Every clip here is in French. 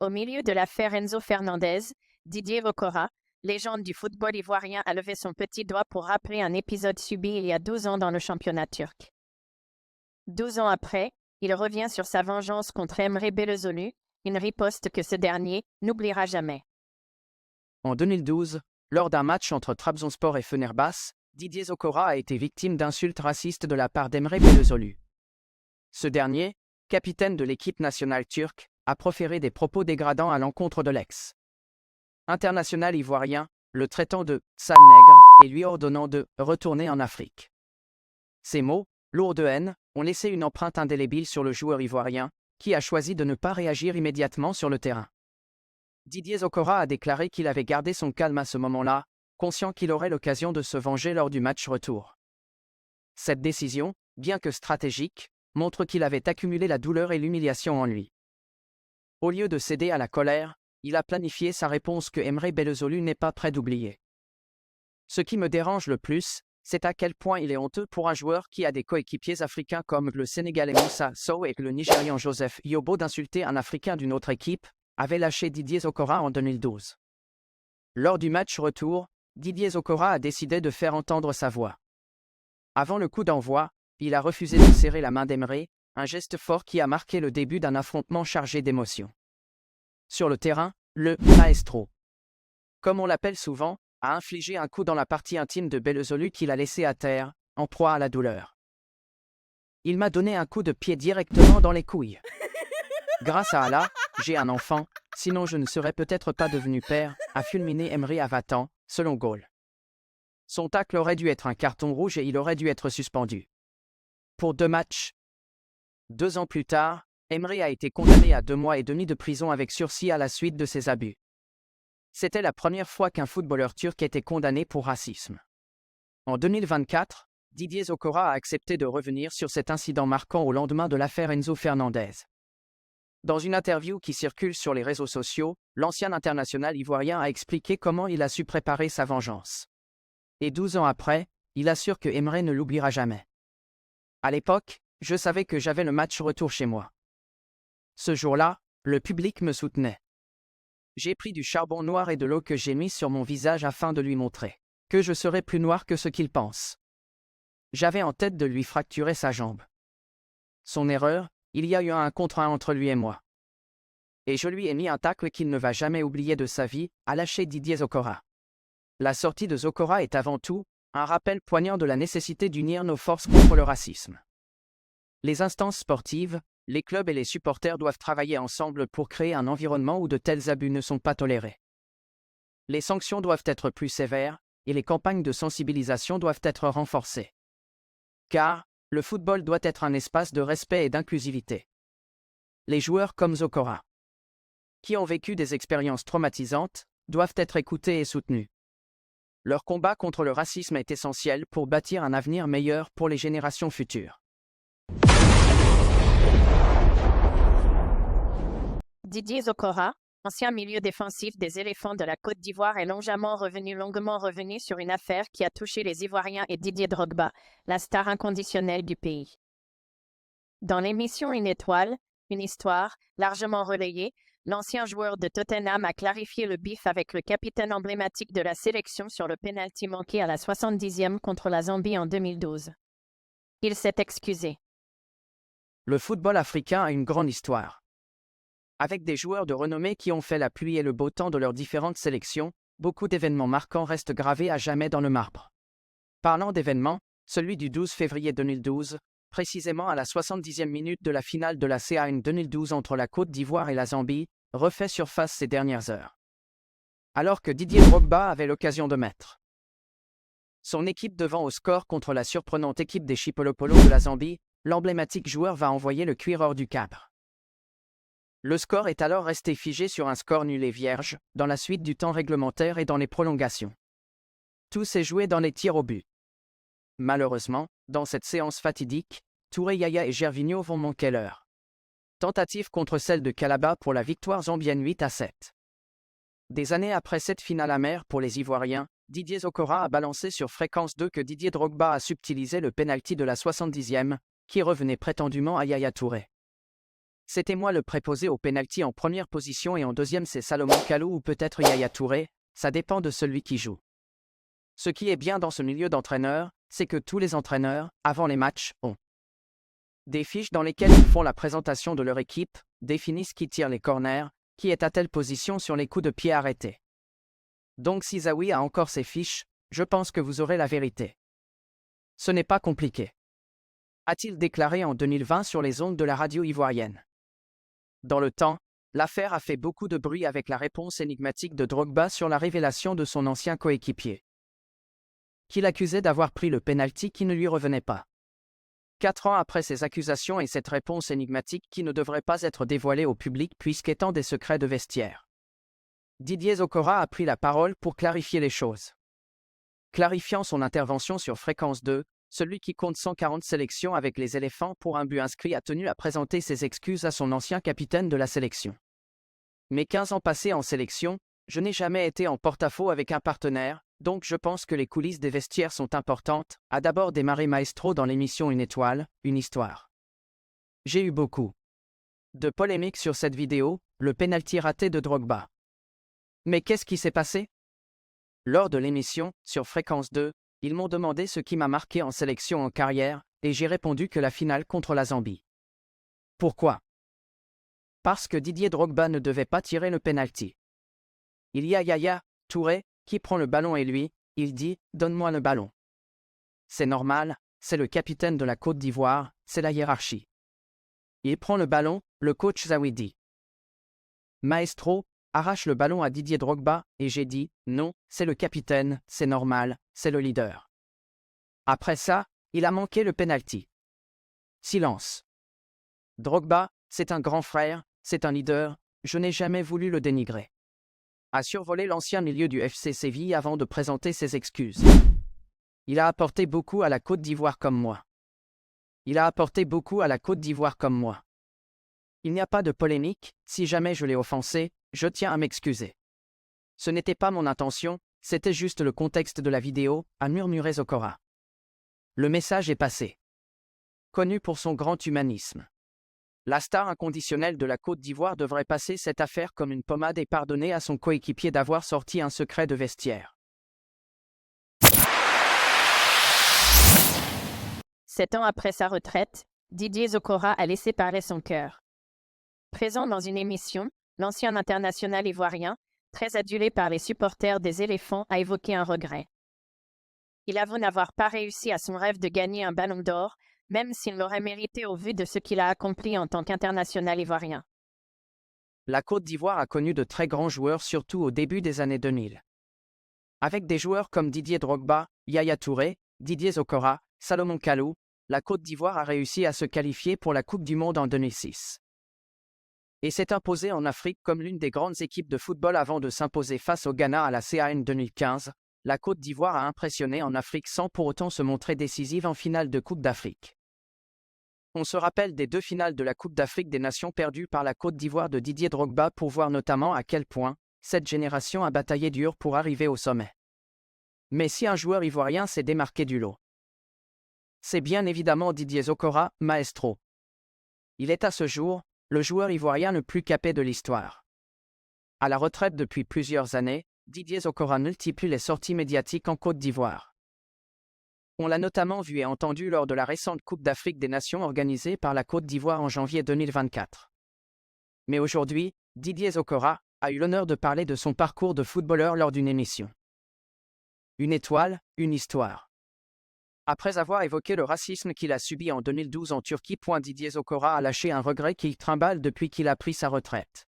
Au milieu de l'affaire Enzo Fernandez, Didier Okora, légende du football ivoirien, a levé son petit doigt pour rappeler un épisode subi il y a 12 ans dans le championnat turc. 12 ans après, il revient sur sa vengeance contre Emre Belözoğlu, une riposte que ce dernier n'oubliera jamais. En 2012, lors d'un match entre Trabzonspor et Fenerbahçe, Didier Okora a été victime d'insultes racistes de la part d'Emre Belözoğlu. Ce dernier, capitaine de l'équipe nationale turque, a proféré des propos dégradants à l'encontre de l'ex-international ivoirien, le traitant de « sale nègre » et lui ordonnant de « retourner en Afrique ». Ces mots, lourds de haine, ont laissé une empreinte indélébile sur le joueur ivoirien, qui a choisi de ne pas réagir immédiatement sur le terrain. Didier Okora a déclaré qu'il avait gardé son calme à ce moment-là, conscient qu'il aurait l'occasion de se venger lors du match retour. Cette décision, bien que stratégique, montre qu'il avait accumulé la douleur et l'humiliation en lui. Au lieu de céder à la colère, il a planifié sa réponse que Emre Belözoğlu n'est pas prêt d'oublier. Ce qui me dérange le plus, c'est à quel point il est honteux pour un joueur qui a des coéquipiers africains comme le Sénégalais Moussa Sow et le Nigérian Joseph Yobo d'insulter un Africain d'une autre équipe, avait lâché Didier Okora en 2012. Lors du match retour, Didier Okora a décidé de faire entendre sa voix. Avant le coup d'envoi, il a refusé de serrer la main d'Emre, un geste fort qui a marqué le début d'un affrontement chargé d'émotions. Sur le terrain, le « maestro », comme on l'appelle souvent, a infligé un coup dans la partie intime de Belözoğlu qu'il a laissé à terre, en proie à la douleur. « Il m'a donné un coup de pied directement dans les couilles. Grâce à Allah, j'ai un enfant, sinon je ne serais peut-être pas devenu père », a fulminé Emre Avatan, selon Goal. Son tacle aurait dû être un carton rouge et il aurait dû être suspendu. Pour 2 matchs. 2 ans plus tard, Emre a été condamné à 2 mois et demi de prison avec sursis à la suite de ses abus. C'était la première fois qu'un footballeur turc était condamné pour racisme. En 2024, Didier Okora a accepté de revenir sur cet incident marquant au lendemain de l'affaire Enzo Fernandez. Dans une interview qui circule sur les réseaux sociaux, l'ancien international ivoirien a expliqué comment il a su préparer sa vengeance. Et 12 ans après, il assure que Emre ne l'oubliera jamais. À l'époque, je savais que j'avais le match retour chez moi. Ce jour-là, le public me soutenait. J'ai pris du charbon noir et de l'eau que j'ai mis sur mon visage afin de lui montrer que je serais plus noir que ce qu'il pense. J'avais en tête de lui fracturer sa jambe. Son erreur, il y a eu un contre un entre lui et moi. Et je lui ai mis un tacle qu'il ne va jamais oublier de sa vie, a lâché Didier Okora. La sortie de Okora est avant tout un rappel poignant de la nécessité d'unir nos forces contre le racisme. Les instances sportives, les clubs et les supporters doivent travailler ensemble pour créer un environnement où de tels abus ne sont pas tolérés. Les sanctions doivent être plus sévères, et les campagnes de sensibilisation doivent être renforcées. Car, le football doit être un espace de respect et d'inclusivité. Les joueurs comme Okora, qui ont vécu des expériences traumatisantes, doivent être écoutés et soutenus. Leur combat contre le racisme est essentiel pour bâtir un avenir meilleur pour les générations futures. Didier Okora, ancien milieu défensif des Éléphants de la Côte d'Ivoire, est longuement revenu sur une affaire qui a touché les Ivoiriens et Didier Drogba, la star inconditionnelle du pays. Dans l'émission Une étoile, une histoire, largement relayée, l'ancien joueur de Tottenham a clarifié le bif avec le capitaine emblématique de la sélection sur le pénalty manqué à la 70e contre la Zambie en 2012. Il s'est excusé. Le football africain a une grande histoire. Avec des joueurs de renommée qui ont fait la pluie et le beau temps de leurs différentes sélections, beaucoup d'événements marquants restent gravés à jamais dans le marbre. Parlant d'événements, celui du 12 février 2012, précisément à la 70e minute de la finale de la CAN 2012 entre la Côte d'Ivoire et la Zambie, refait surface ces dernières heures. Alors que Didier Drogba avait l'occasion de mettre son équipe devant au score contre la surprenante équipe des Chipolopolo de la Zambie, l'emblématique joueur va envoyer le cuir hors du cadre. Le score est alors resté figé sur un score nul et vierge, dans la suite du temps réglementaire et dans les prolongations. Tout s'est joué dans les tirs au but. Malheureusement, dans cette séance fatidique, Touré Yaya et Gervinho vont manquer leur tentative contre celle de Calabar pour la victoire zambienne 8-7. Des années après cette finale amère pour les Ivoiriens, Didier Okora a balancé sur Fréquence 2 que Didier Drogba a subtilisé le pénalty de la 70e, qui revenait prétendument à Yaya Touré. C'était moi le préposé au penalty en première position et en deuxième c'est Salomon Kalou ou peut-être Yaya Touré, ça dépend de celui qui joue. Ce qui est bien dans ce milieu d'entraîneurs, c'est que tous les entraîneurs, avant les matchs, ont des fiches dans lesquelles ils font la présentation de leur équipe, définissent qui tire les corners, qui est à telle position sur les coups de pied arrêtés. Donc si Zawi a encore ses fiches, je pense que vous aurez la vérité. Ce n'est pas compliqué. A-t-il déclaré en 2020 sur les ondes de la radio ivoirienne. Dans le temps, l'affaire a fait beaucoup de bruit avec la réponse énigmatique de Drogba sur la révélation de son ancien coéquipier, qui l'accusait d'avoir pris le penalty qui ne lui revenait pas. 4 ans après ces accusations et cette réponse énigmatique qui ne devrait pas être dévoilée au public puisqu'étant des secrets de vestiaire, Didier Zokora a pris la parole pour clarifier les choses. Clarifiant son intervention sur Fréquence 2, celui qui compte 140 sélections avec les éléphants pour un but inscrit a tenu à présenter ses excuses à son ancien capitaine de la sélection. Mes 15 ans passés en sélection, je n'ai jamais été en porte-à-faux avec un partenaire, donc je pense que les coulisses des vestiaires sont importantes, a d'abord démarré Maestro dans l'émission Une étoile, une histoire. J'ai eu beaucoup de polémiques sur cette vidéo, le penalty raté de Drogba. Mais qu'est-ce qui s'est passé? Lors de l'émission, sur Fréquence 2, ils m'ont demandé ce qui m'a marqué en sélection en carrière, et j'ai répondu que la finale contre la Zambie. Pourquoi? Parce que Didier Drogba ne devait pas tirer le penalty. Il y a Yaya Touré qui prend le ballon et lui, il dit « Donne-moi le ballon ». C'est normal, c'est le capitaine de la Côte d'Ivoire, c'est la hiérarchie. Il prend le ballon, le coach Zawi dit. Maestro arrache le ballon à Didier Drogba, et j'ai dit « Non, c'est le capitaine, c'est normal, c'est le leader ». Après ça, il a manqué le penalty. Silence. Drogba, c'est un grand frère, c'est un leader, je n'ai jamais voulu le dénigrer. A survolé l'ancien milieu du FC Séville avant de présenter ses excuses. Il a apporté beaucoup à la Côte d'Ivoire comme moi. Il a apporté beaucoup à la Côte d'Ivoire comme moi. Il n'y a pas de polémique, si jamais je l'ai offensé, je tiens à m'excuser. Ce n'était pas mon intention, c'était juste le contexte de la vidéo, a murmuré Zokora. Le message est passé. Connu pour son grand humanisme, la star inconditionnelle de la Côte d'Ivoire devrait passer cette affaire comme une pommade et pardonner à son coéquipier d'avoir sorti un secret de vestiaire. 7 ans après sa retraite, Didier Zokora a laissé parler son cœur. Présent dans une émission, l'ancien international ivoirien, très adulé par les supporters des éléphants, a évoqué un regret. Il avoue n'avoir pas réussi à son rêve de gagner un ballon d'or, même s'il l'aurait mérité au vu de ce qu'il a accompli en tant qu'international ivoirien. La Côte d'Ivoire a connu de très grands joueurs surtout au début des années 2000. Avec des joueurs comme Didier Drogba, Yaya Touré, Didier Zokora, Salomon Kalou, la Côte d'Ivoire a réussi à se qualifier pour la Coupe du Monde en 2006. Et s'est imposée en Afrique comme l'une des grandes équipes de football avant de s'imposer face au Ghana à la CAN 2015. La Côte d'Ivoire a impressionné en Afrique sans pour autant se montrer décisive en finale de Coupe d'Afrique. On se rappelle des 2 finales de la Coupe d'Afrique des Nations perdues par la Côte d'Ivoire de Didier Drogba pour voir notamment à quel point cette génération a bataillé dur pour arriver au sommet. Mais si un joueur ivoirien s'est démarqué du lot, c'est bien évidemment Didier Zokora, Maestro. Il est à ce jour le joueur ivoirien le plus capé de l'histoire. À la retraite depuis plusieurs années, Didier Zokora multiplie les sorties médiatiques en Côte d'Ivoire. On l'a notamment vu et entendu lors de la récente Coupe d'Afrique des Nations organisée par la Côte d'Ivoire en janvier 2024. Mais aujourd'hui, Didier Zokora a eu l'honneur de parler de son parcours de footballeur lors d'une émission. Une étoile, une histoire. Après avoir évoqué le racisme qu'il a subi en 2012 en Turquie, Didier Zokora a lâché un regret qu'il trimballe depuis qu'il a pris sa retraite.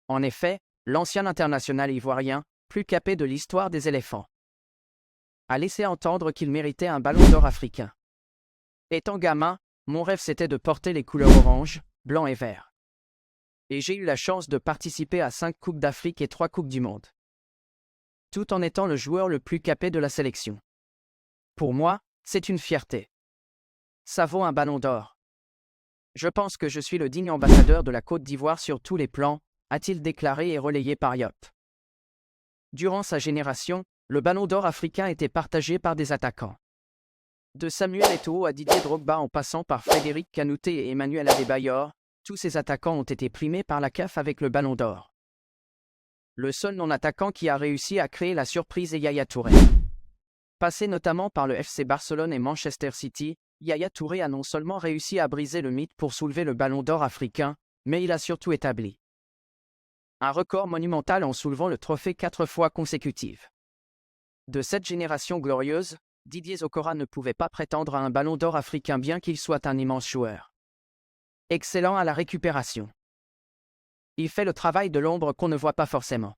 En effet, l'ancien international ivoirien, plus capé de l'histoire des éléphants, a laissé entendre qu'il méritait un ballon d'or africain. Étant gamin, mon rêve c'était de porter les couleurs orange, blanc et vert. Et j'ai eu la chance de participer à 5 Coupes d'Afrique et 3 Coupes du Monde. Tout en étant le joueur le plus capé de la sélection. Pour moi, c'est une fierté. Ça vaut un ballon d'or. Je pense que je suis le digne ambassadeur de la Côte d'Ivoire sur tous les plans, a-t-il déclaré et relayé par Yop. Durant sa génération, le ballon d'or africain était partagé par des attaquants. De Samuel Eto'o à Didier Drogba en passant par Frédéric Kanouté et Emmanuel Adebayor, tous ces attaquants ont été primés par la CAF avec le Ballon d'Or. Le seul non-attaquant qui a réussi à créer la surprise est Yaya Touré. Passé notamment par le FC Barcelone et Manchester City, Yaya Touré a non seulement réussi à briser le mythe pour soulever le Ballon d'Or africain, mais il a surtout établi un record monumental en soulevant le trophée 4 fois consécutives. De cette génération glorieuse, Didier Zokora ne pouvait pas prétendre à un Ballon d'Or africain bien qu'il soit un immense joueur. Excellent à la récupération. Il fait le travail de l'ombre qu'on ne voit pas forcément.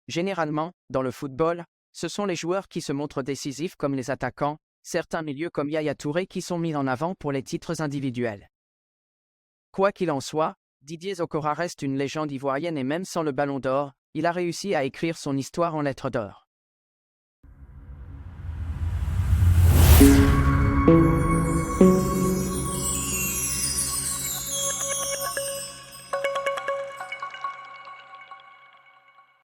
Généralement, dans le football, ce sont les joueurs qui se montrent décisifs comme les attaquants, certains milieux comme Yaya Touré qui sont mis en avant pour les titres individuels. Quoi qu'il en soit, Didier Zokora reste une légende ivoirienne et même sans le Ballon d'Or, il a réussi à écrire son histoire en lettres d'or.